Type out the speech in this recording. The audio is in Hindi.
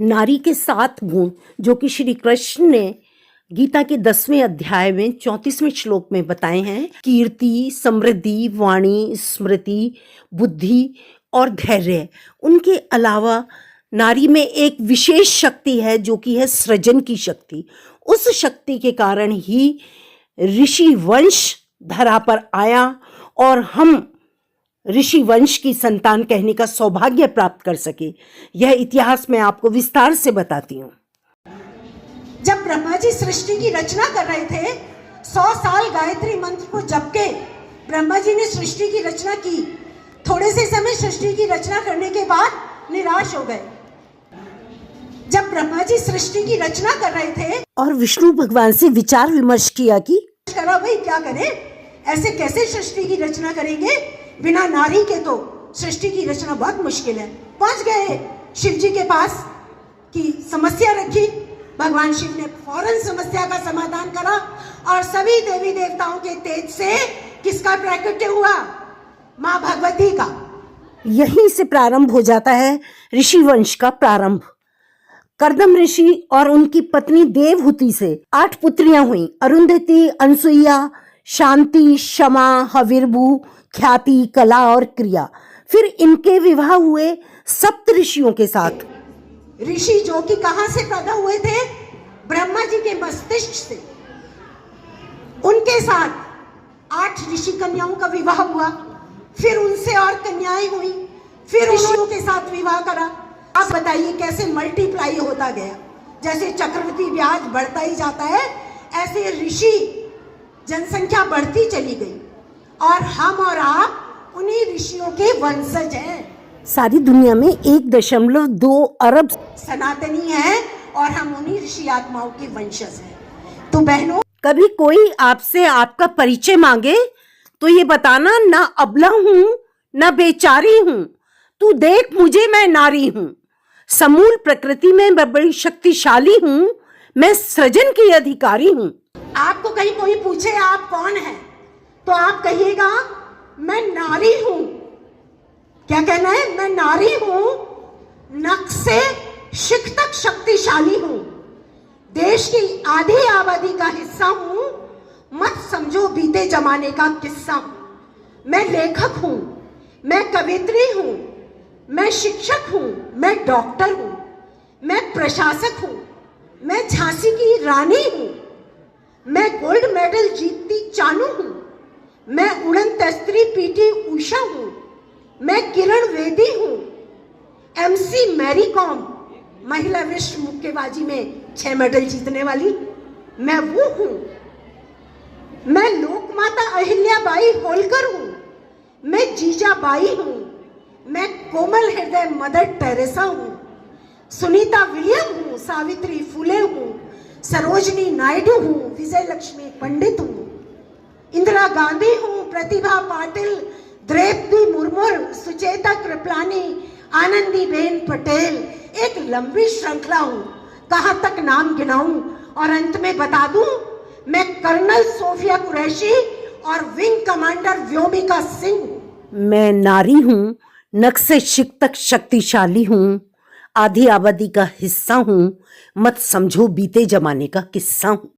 नारी के 7 गुण जो कि श्री कृष्ण ने गीता के 10वें अध्याय में 34वें श्लोक में बताए हैं। कीर्ति, समृद्धि, वाणी, स्मृति, बुद्धि और धैर्य। उनके अलावा नारी में एक विशेष शक्ति है जो कि है सृजन की शक्ति। उस शक्ति के कारण ही ऋषि वंश धरा पर आया और हम ऋषि वंश की संतान कहने का सौभाग्य प्राप्त कर सके। यह इतिहास मैं आपको विस्तार से बताती हूँ। जब ब्रह्मा जी सृष्टि की रचना कर रहे थे, 100 साल गायत्री मंत्र को जप के ब्रह्मा जी ने सृष्टि की रचना की। थोड़े से समय सृष्टि की रचना करने के बाद निराश हो गए। जब ब्रह्मा जी सृष्टि की रचना कर रहे थे और विष्णु भगवान से विचार विमर्श किया कि करा भाई क्या करें, ऐसे कैसे सृष्टि की रचना करेंगे, बिना नारी के तो सृष्टि की रचना बहुत मुश्किल है। पहुंच गए शिव जी के पास कि समस्या रखी। भगवान शिव ने फौरन समस्या का समाधान करा और सभी देवी देवताओं के तेज से किसका प्राकट्य हुआ? माँ भगवती का। यहीं से प्रारंभ हो जाता है ऋषि वंश का प्रारंभ। कर्दम ऋषि और उनकी पत्नी देवहूति से 8 पुत्रियां हुई। अरुंधति, अनसुईया, शांति, क्षमा, हविर्भू, ख्याति, कला और क्रिया। फिर इनके विवाह हुए सप्त ऋषियों के साथ। ऋषि जो कि कहां से पैदा हुए थे? ब्रह्मा जी के मस्तिष्क से। उनके साथ 8 ऋषि कन्याओं का विवाह हुआ। फिर उनसे और कन्याएं हुई। फिर ऋषियों के साथ विवाह करा। आप बताइए कैसे मल्टीप्लाई होता गया? जैसे चक्रवृद्धि ब्याज बढ़ता ही जाता है, ऐसे ऋषि जनसंख्या बढ़ती चली गई और हम और आप उन्हीं ऋषियों के वंशज हैं। सारी दुनिया में 1.2 अरब सनातनी है और हम उन्हीं ऋषि आत्माओं के वंशज हैं। तो बहनों, कभी कोई आपसे आपका परिचय मांगे तो ये बताना, ना अबला हूं ना बेचारी हूं, तू देख मुझे, मैं नारी हूं, समूल प्रकृति में मैं बड़ी शक्तिशाली हूं, मैं सृजन की अधिकारी हूं। आपको कहीं कोई पूछे आप कौन हैं, तो आप कहिएगा मैं नारी हूं। क्या कहना है? मैं नारी हूं, नख से शिख तक शक्तिशाली हूं, देश की आधी आबादी का हिस्सा हूं, मत समझो बीते जमाने का किस्सा हूं। मैं लेखक हूं, मैं कवित्री हूं, मैं शिक्षक हूं, मैं डॉक्टर हूं, मैं प्रशासक हूं, मैं झांसी की रानी हूं, मैं गोल्ड मेडल जीतती चानू हूं, मैं उड़न तस्त्री पीटी उषा हूं, मैं किरण वेदी हूं, एमसी मैरी कॉम महिला विश्व मुक्केबाजी में 6 मेडल जीतने वाली मैं वो हूं, मैं लोकमाता अहिल्याबाई होलकर हूं, मैं जीजाबाई हूं, मैं कोमल हृदय मदर टेरेसा हूं, सुनीता विलियम हूं, सावित्री फुले हूं, सरोजनी नायडू हूं, विजय लक्ष्मी पंडित हूं, इंदिरा गांधी हूं, प्रतिभा पाटिल, द्रौपदी मुर्मू, सुचेता कृपलानी, आनंदी बेन पटेल। एक लंबी श्रृंखला हूं, कहां तक नाम गिनाऊं? और अंत में बता दूं, मैं कर्नल सोफिया कुरैशी और विंग कमांडर व्योमिका सिंह हूं। मैं नारी हूं, नख से शिख तक शक्तिशाली हूं, आधी आबादी का हिस्सा हूं, मत समझो बीते जमाने का किस्सा हूं।